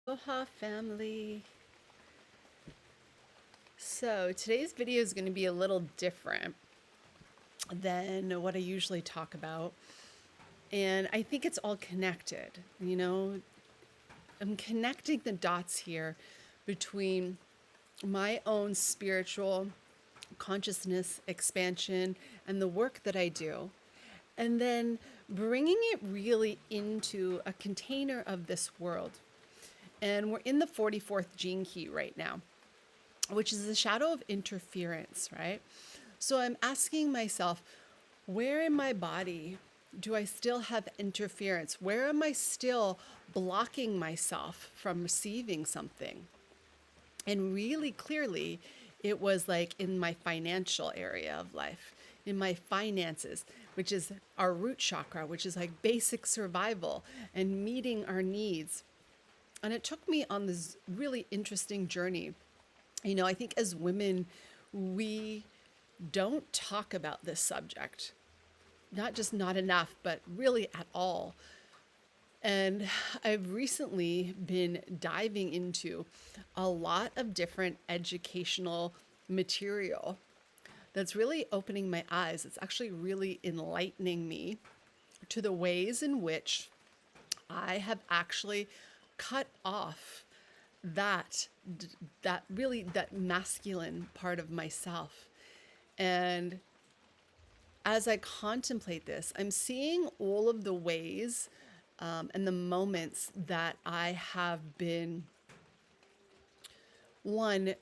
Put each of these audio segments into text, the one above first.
Aloha family. So today's video is going to be a little different than what I usually talk about. And I think it's all connected. I'm connecting the dots here between my own spiritual consciousness expansion and the work that I do. And then bringing it really into a container of this world. And we're in the 44th gene key right now, which is the shadow of interference, right? So I'm asking myself, where in my body do I still have interference? Where am I still blocking myself from receiving something? And really clearly, it was like in my financial area of life, in my finances, which is our root chakra, which is like basic survival and meeting our needs. And it took me on this really interesting journey. I think as women, we don't talk about this subject, not just not enough, but really at all. And I've recently been diving into a lot of different educational material that's really opening my eyes. It's actually really enlightening me to the ways in which I have actually cut off that that masculine part of myself. And as I contemplate this, I'm seeing all of the ways and the moments that I have been, one,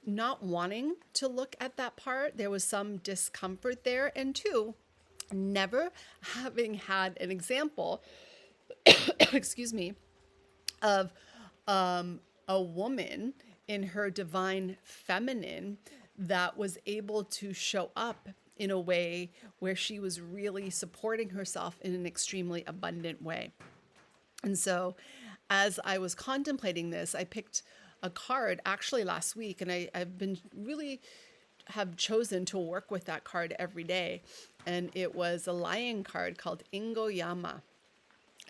not wanting to look at that part. There was some discomfort there. And two, never having had an example, excuse me, of a woman in her divine feminine that was able to show up in a way where she was really supporting herself in an extremely abundant way. And so, as I was contemplating this, I picked a card actually last week, and I've been really have chosen to work with that card every day. And it was a lion card called Ingo Yama.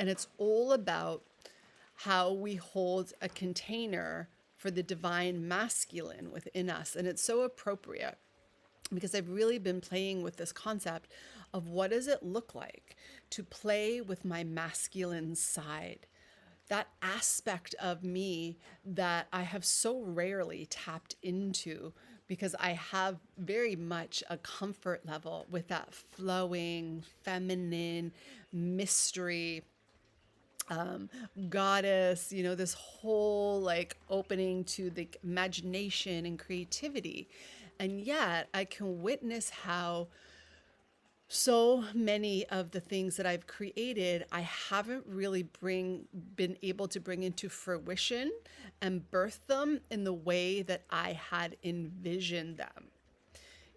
And it's all about how we hold a container for the divine masculine within us. And it's so appropriate because I've really been playing with this concept of what does it look like to play with my masculine side, that aspect of me that I have so rarely tapped into because I have very much a comfort level with that flowing, feminine mystery, goddess, this whole like opening to the imagination and creativity. And yet I can witness how so many of the things that I've created, I haven't really been able to bring into fruition and birth them in the way that I had envisioned them.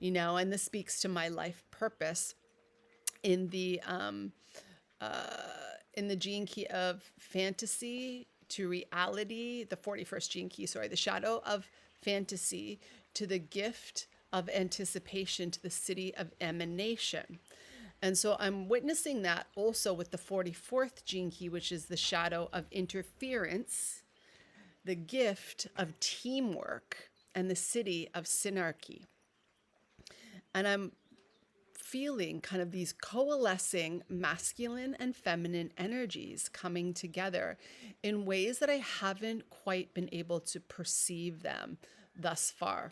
And this speaks to my life purpose in the gene key of fantasy to reality, the 41st gene key, sorry, the shadow of fantasy to the gift of anticipation to the city of emanation. And so I'm witnessing that also with the 44th gene key, which is the shadow of interference, the gift of teamwork, and the city of synarchy. And I'm feeling kind of these coalescing masculine and feminine energies coming together in ways that I haven't quite been able to perceive them thus far.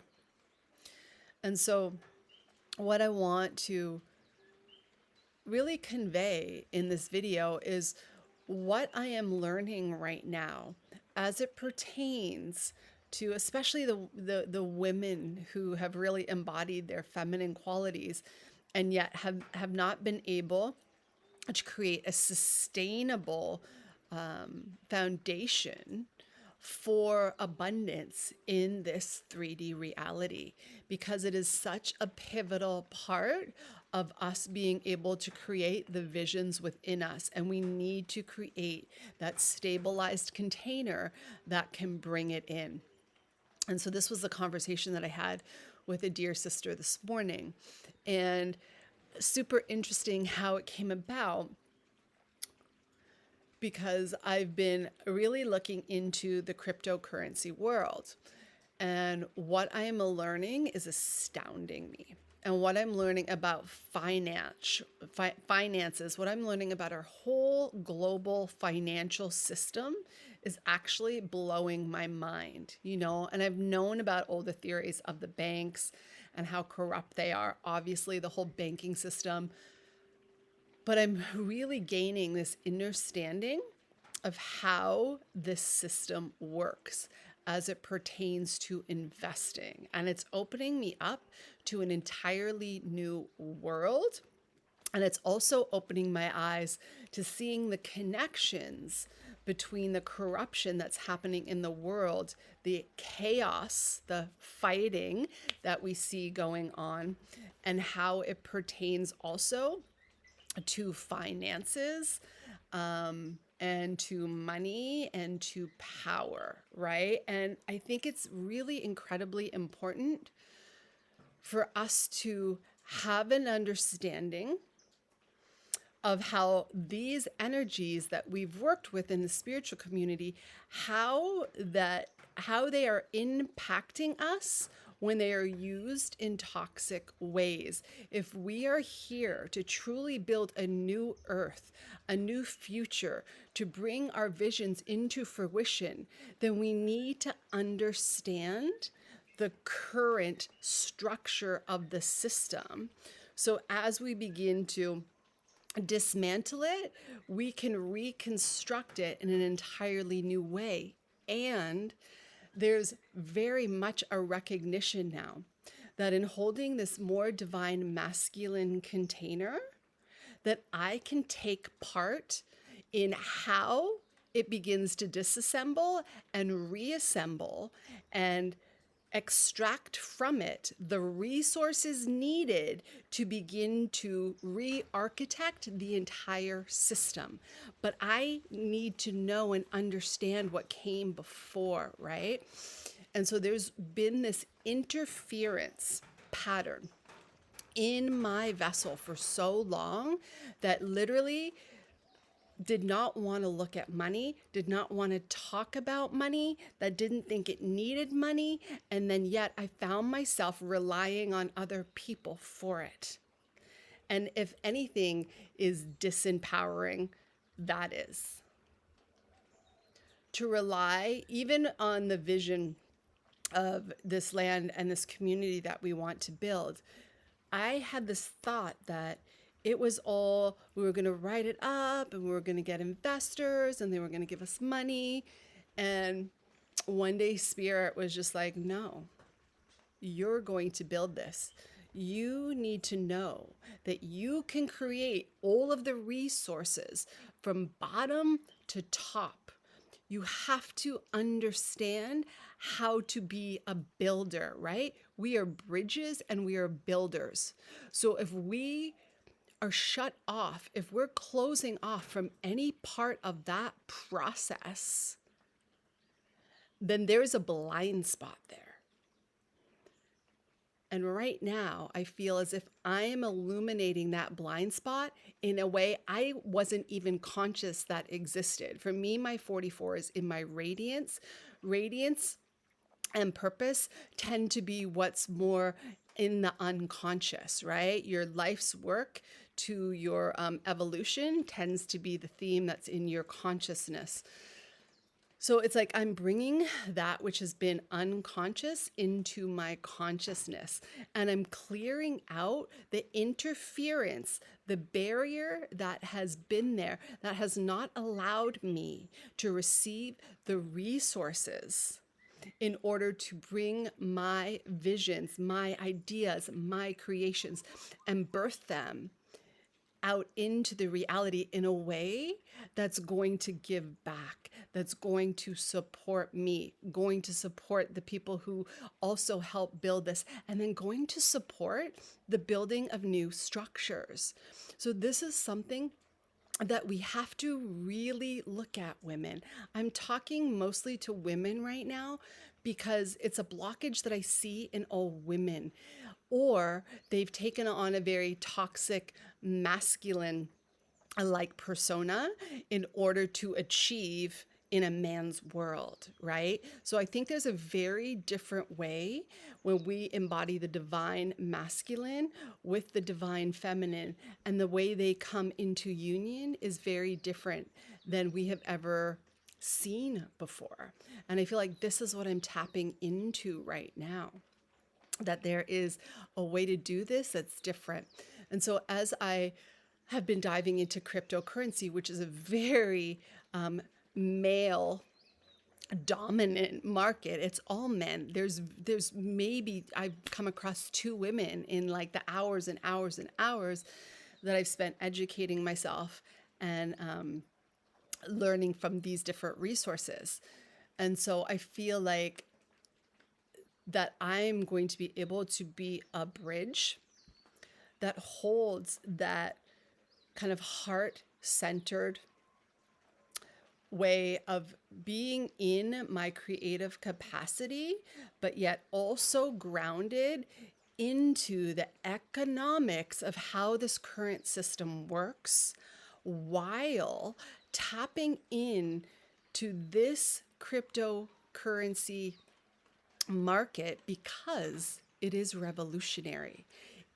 And so, what I want to really convey in this video is what I am learning right now as it pertains to especially the women who have really embodied their feminine qualities and yet have not been able to create a sustainable foundation for abundance in this 3D reality, because it is such a pivotal part of us being able to create the visions within us. And we need to create that stabilized container that can bring it in. And so this was the conversation that I had with a dear sister this morning. And super interesting how it came about. because I've been really looking into the cryptocurrency world. And what I am learning is astounding me. And what I'm learning about finances, what I'm learning about our whole global financial system is actually blowing my mind, you know? And I've known about all the theories of the banks and how corrupt they are, obviously, the whole banking system. But I'm really gaining this understanding of how this system works as it pertains to investing. And it's opening me up to an entirely new world. And it's also opening my eyes to seeing the connections between the corruption that's happening in the world, the chaos, the fighting that we see going on, and how it pertains also to finances, and to money and to power, right? And I think it's really incredibly important for us to have an understanding of how these energies that we've worked with in the spiritual community, how they are impacting us when they are used in toxic ways. If we are here to truly build a new earth, a new future, to bring our visions into fruition, then we need to understand the current structure of the system. So as we begin to dismantle it, we can reconstruct it in an entirely new way. And there's very much a recognition now that in holding this more divine masculine container, that I can take part in how it begins to disassemble and reassemble and extract from it the resources needed to begin to re-architect the entire system. But I need to know and understand what came before, right? And so there's been this interference pattern in my vessel for so long that literally did not want to look at money, did not want to talk about money, that didn't think it needed money, and then yet I found myself relying on other people for it. And if anything is disempowering, that is. To rely even on the vision of this land and this community that we want to build, I had this thought that it was all, we were going to write it up and we were going to get investors and they were going to give us money. And one day Spirit was just like, no, you're going to build this. You need to know that you can create all of the resources from bottom to top. You have to understand how to be a builder, right? We are bridges and we are builders. So if we are shut off, if we're closing off from any part of that process, then there's a blind spot there. And right now, I feel as if I am illuminating that blind spot in a way I wasn't even conscious that existed. For me, my 44 is in my radiance. Radiance and purpose tend to be what's more in the unconscious, right? Your life's work to your evolution tends to be the theme that's in your consciousness. So it's like I'm bringing that which has been unconscious into my consciousness, and I'm clearing out the interference, the barrier that has been there that has not allowed me to receive the resources in order to bring my visions, my ideas, my creations, and birth them out into the reality in a way that's going to give back, that's going to support me, going to support the people who also help build this, and then going to support the building of new structures. So this is something that we have to really look at, women. I'm talking mostly to women right now because it's a blockage that I see in all women, or they've taken on a very toxic masculine a like persona in order to achieve in a man's world, right? So I think there's a very different way when we embody the divine masculine with the divine feminine, and the way they come into union is very different than we have ever seen before. And I feel like this is what I'm tapping into right now, that there is a way to do this that's different. And so as I have been diving into cryptocurrency, which is a very male dominant market, it's all men. There's maybe I've come across 2 women in like the hours and hours and hours that I've spent educating myself and learning from these different resources. And so I feel like that I'm going to be able to be a bridge that holds that kind of heart centered way of being in my creative capacity, but yet also grounded into the economics of how this current system works, while tapping in to this cryptocurrency market, because it is revolutionary.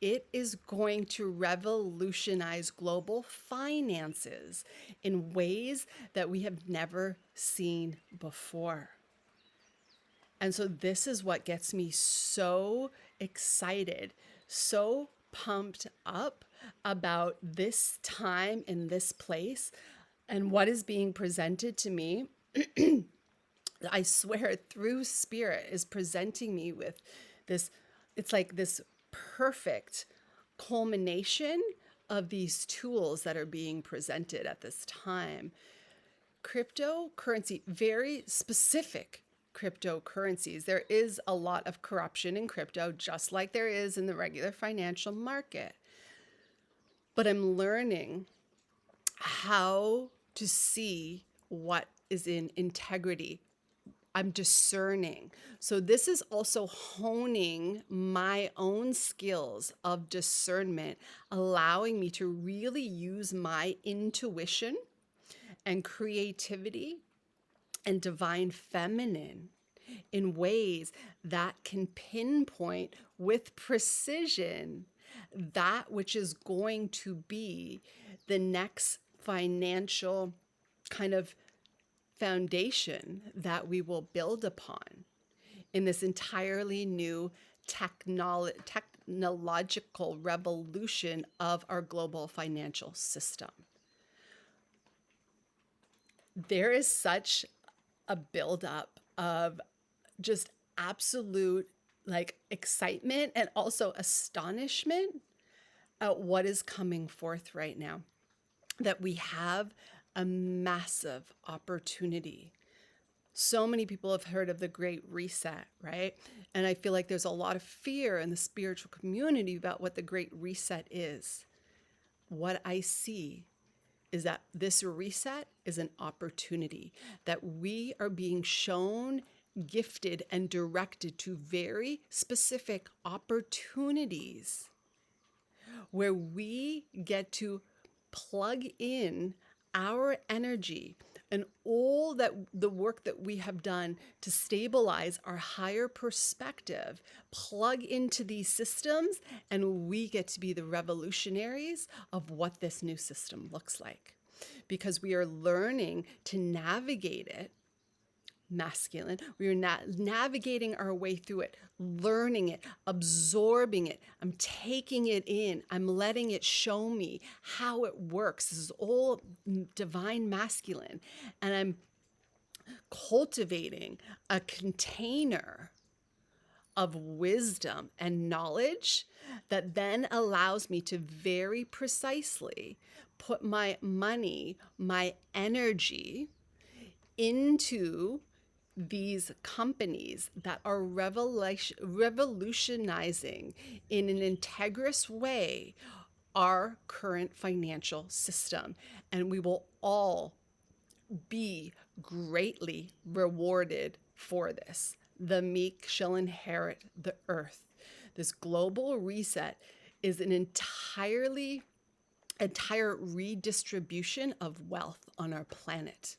It is going to revolutionize global finances in ways that we have never seen before. And so this is what gets me so excited, so pumped up about this time in this place and what is being presented to me. I swear, through spirit is presenting me with this. It's like this perfect culmination of these tools that are being presented at this time. Cryptocurrency, very specific cryptocurrencies. There is a lot of corruption in crypto, just like there is in the regular financial market. But I'm learning how to see what is in integrity. I'm discerning. So this is also honing my own skills of discernment, allowing me to really use my intuition and creativity and divine feminine in ways that can pinpoint with precision that which is going to be the next financial kind of foundation that we will build upon in this entirely new technological revolution of our global financial system. There is such a buildup of just absolute like excitement and also astonishment at what is coming forth right now, that we have a massive opportunity. So many people have heard of the Great Reset, right? And I feel like there's a lot of fear in the spiritual community about what the Great Reset is. What I see is that this reset is an opportunity, that we are being shown, gifted, and directed to very specific opportunities where we get to plug in our energy and all that the work that we have done to stabilize our higher perspective, plug into these systems, and we get to be the revolutionaries of what this new system looks like. Because we are learning to navigate it masculine. We are navigating our way through it, learning it, absorbing it. I'm taking it in. I'm letting it show me how it works. This is all divine masculine. And I'm cultivating a container of wisdom and knowledge that then allows me to very precisely put my money, my energy into these companies that are revolutionizing in an integrous way our current financial system. And we will all be greatly rewarded for this. The meek shall inherit the earth. This global reset is an entirely entire redistribution of wealth on our planet.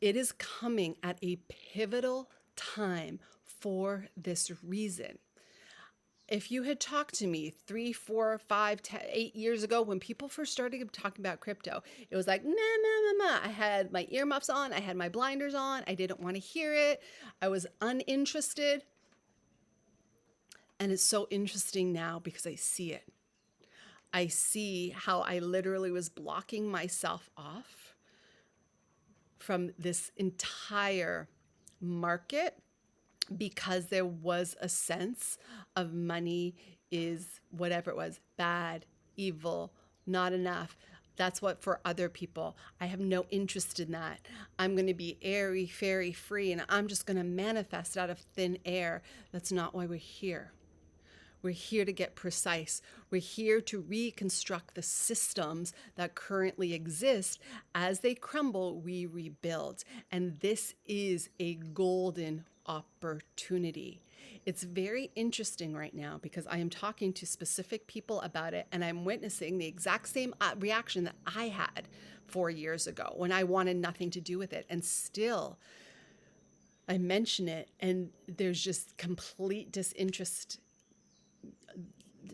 It is coming at a pivotal time for this reason. If you had talked to me 3, 4, 5, 10, 8 years ago, when people first started talking about crypto, it was like, nah, nah, nah, nah. I had my earmuffs on, I had my blinders on, I didn't want to hear it, I was uninterested. And it's so interesting now because I see it. I see how I literally was blocking myself off from this entire market because there was a sense of money is whatever it was, bad, evil, not enough. That's what for other people. I have no interest in that. I'm going to be airy, fairy, free, and I'm just going to manifest out of thin air. That's not why we're here. We're here to get precise. We're here to reconstruct the systems that currently exist. As they crumble, we rebuild. And this is a golden opportunity. It's very interesting right now because I am talking to specific people about it, and I'm witnessing the exact same reaction that I had 4 years ago when I wanted nothing to do with it. And still, I mention it, and there's just complete disinterest,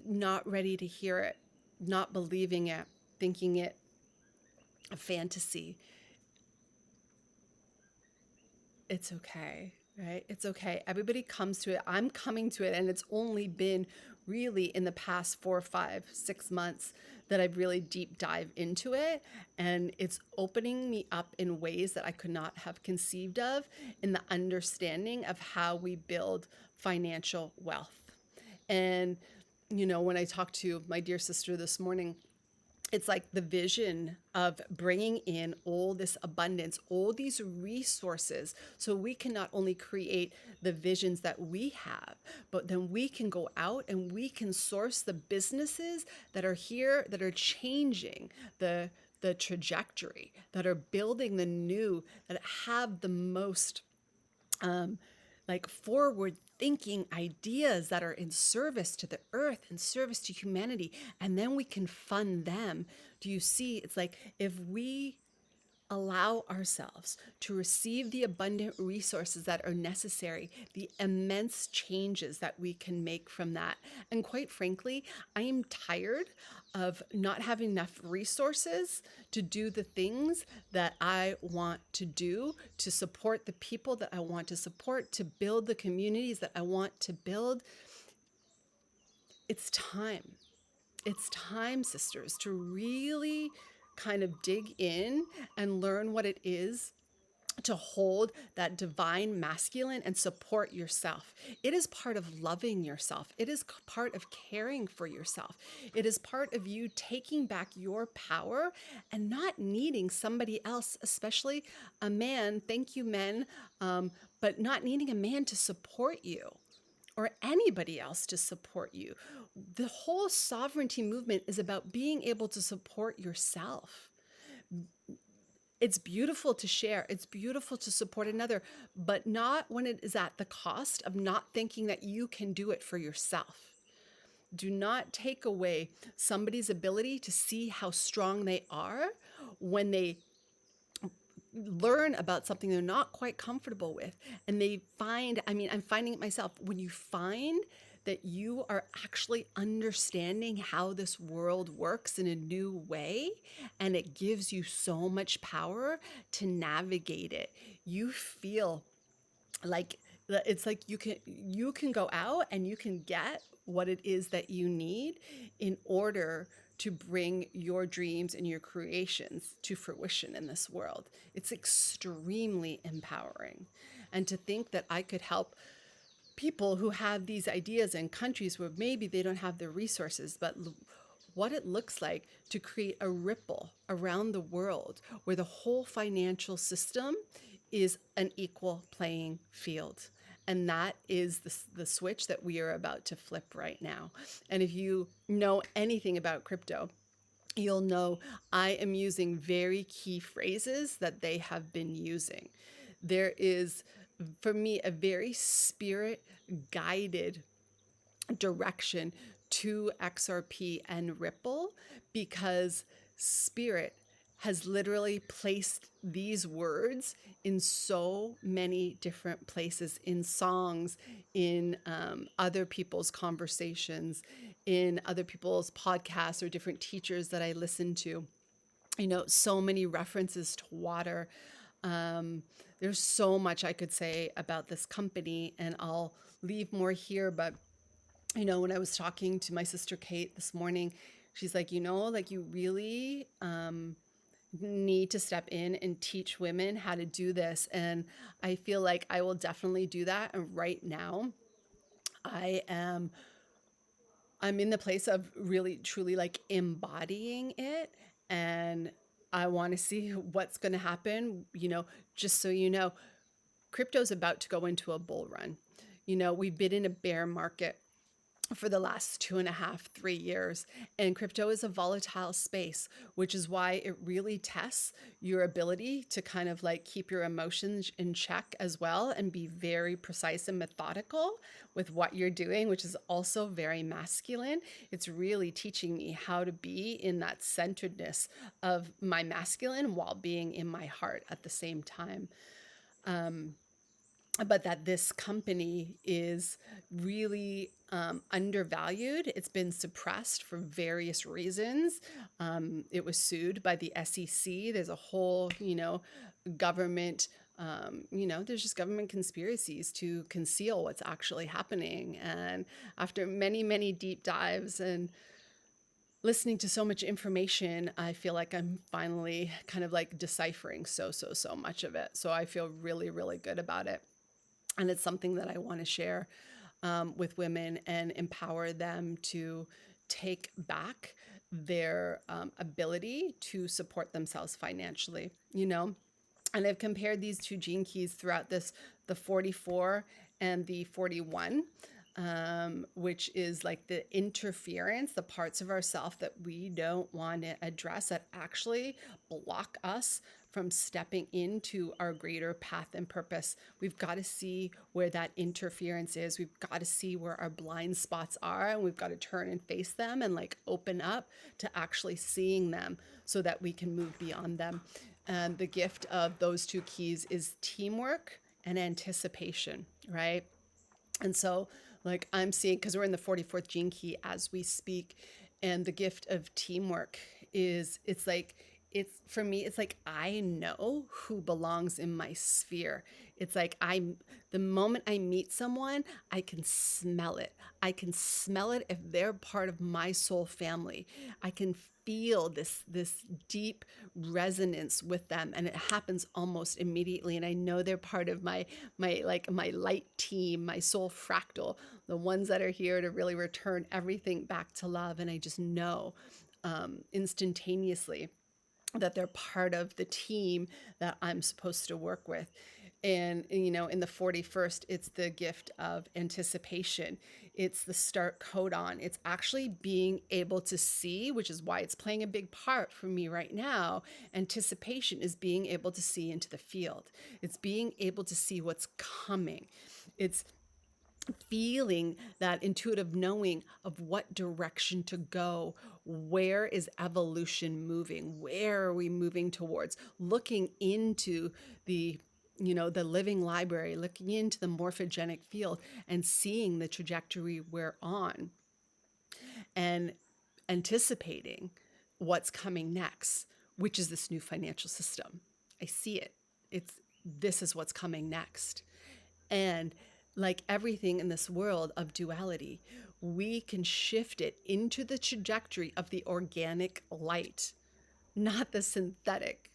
not ready to hear it, not believing it, thinking it a fantasy. It's okay, right? It's okay. Everybody comes to it. I'm coming to it. And it's only been really in the past 4, 5, 6 months that I've really deep dive into it. And it's opening me up in ways that I could not have conceived of in the understanding of how we build financial wealth. And when I talked to my dear sister this morning, it's like the vision of bringing in all this abundance, all these resources, so we can not only create the visions that we have, but then we can go out and we can source the businesses that are here, that are changing the trajectory, that are building the new, that have the most forward thinking ideas that are in service to the earth and service to humanity, and then we can fund them. Do you see? It's like if we allow ourselves to receive the abundant resources that are necessary, the immense changes that we can make from that. And quite frankly, I am tired of not having enough resources to do the things that I want to do, to support the people that I want to support, to build the communities that I want to build. It's time. It's time, sisters, to really kind of dig in and learn what it is to hold that divine masculine and support yourself. It is part of loving yourself. It is part of caring for yourself. It is part of you taking back your power and not needing somebody else, especially a man. Thank you, men, but not needing a man to support you or anybody else to support you. The whole sovereignty movement is about being able to support yourself. It's beautiful to share. It's beautiful to support another, but not when it is at the cost of not thinking that you can do it for yourself. Do not take away somebody's ability to see how strong they are when they learn about something they're not quite comfortable with. And they find, I'm finding it myself, when you find that you are actually understanding how this world works in a new way, and it gives you so much power to navigate it. You feel like it's like you can go out and you can get what it is that you need in order to bring your dreams and your creations to fruition in this world. It's extremely empowering. And to think that I could help people who have these ideas in countries where maybe they don't have the resources, but what it looks like to create a ripple around the world where the whole financial system is an equal playing field. And that is the switch that we are about to flip right now. And if you know anything about crypto, you'll know I am using very key phrases that they have been using. There is, for me, a very spirit guided direction to XRP and Ripple because Spirit has literally placed these words in so many different places, in songs, in other people's conversations, in other people's podcasts or different teachers that I listen to. So many references to water. Um, there's so much I could say about this company, and I'll leave more here. But, when I was talking to my sister Kate this morning, she's like, like you really need to step in and teach women how to do this. And I feel like I will definitely do that. And right now, I am I'm in the place of really truly like embodying it, and I want to see what's going to happen. Just so you know, crypto's about to go into a bull run. We've been in a bear market for the last 2.5, 3 years. And crypto is a volatile space, which is why it really tests your ability to kind of like keep your emotions in check as well and be very precise and methodical with what you're doing, which is also very masculine. It's really teaching me how to be in that centeredness of my masculine while being in my heart at the same time. But that this company is really undervalued. It's been suppressed for various reasons. It was sued by the SEC. There's a whole, government, there's just government conspiracies to conceal what's actually happening. And after many, many deep dives and listening to so much information, I feel like I'm finally kind of like deciphering so much of it. So I feel really, really good about it. And it's something that I want to share with women and empower them to take back their ability to support themselves financially. And I've compared these two gene keys throughout the 44 and the 41, which is like the interference, the parts of ourself that we don't want to address that actually block us from stepping into our greater path and purpose. We've got to see where that interference is. We've got to see where our blind spots are, and we've got to turn and face them and like open up to actually seeing them so that we can move beyond them. And the gift of those two keys is teamwork and anticipation, right? And so, like, I'm seeing, because we're in the 44th gene key as we speak, and the gift of teamwork is, for me, it's like I know who belongs in my sphere. It's like the moment I meet someone, I can smell it. I can smell it if they're part of my soul family. I can feel this deep resonance with them, and it happens almost immediately. And I know they're part of my light team, my soul fractal, the ones that are here to really return everything back to love. And I just know instantaneously that they're part of the team that I'm supposed to work with. And, in the 41st, it's the gift of anticipation. It's the start codon. It's actually being able to see, which is why it's playing a big part for me right now. Anticipation is being able to see into the field. It's being able to see what's coming. It's feeling that intuitive knowing of what direction to go. Where is evolution moving? Where are we moving towards? Looking into the living library, looking into the morphogenic field and seeing the trajectory we're on and anticipating what's coming next, which is this new financial system. I see it. This is what's coming next. And like everything in this world of duality, we can shift it into the trajectory of the organic light, not the synthetic,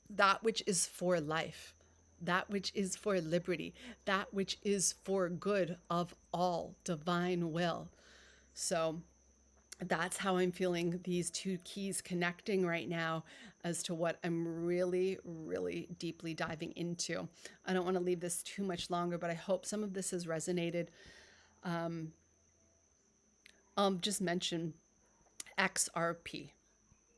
that which is for life, that which is for liberty, that which is for good of all divine will. So that's how I'm feeling these two keys connecting right now as to what I'm really, really deeply diving into. I don't want to leave this too much longer, but I hope some of this has resonated. Just mention XRP.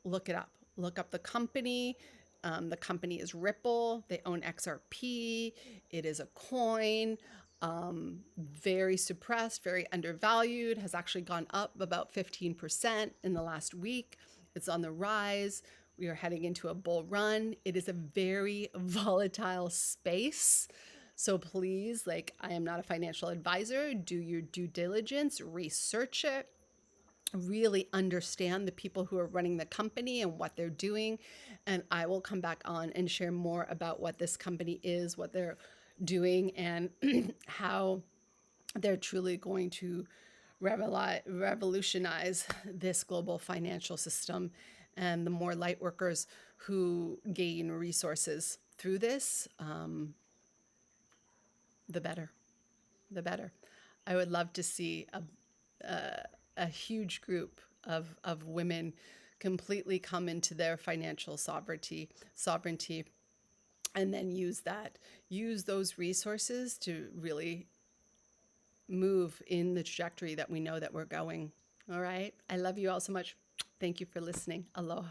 Look it up. Look up the company. The company is Ripple. They own XRP. It is a coin. very suppressed, very undervalued, has actually gone up about 15% in the last week. It's on the rise. We are heading into a bull run. It is a very volatile space. So please, like, I am not a financial advisor. Do your due diligence, research it, really understand the people who are running the company and what they're doing. And I will come back on and share more about what this company is, what they're doing, and how they're truly going to revolutionize this global financial system. And the more light workers who gain resources through this, the better. The better. I would love to see a huge group of women completely come into their financial sovereignty, and then use those resources to really move in the trajectory that we know that we're going. All right. I love you all so much. Thank you for listening. Aloha.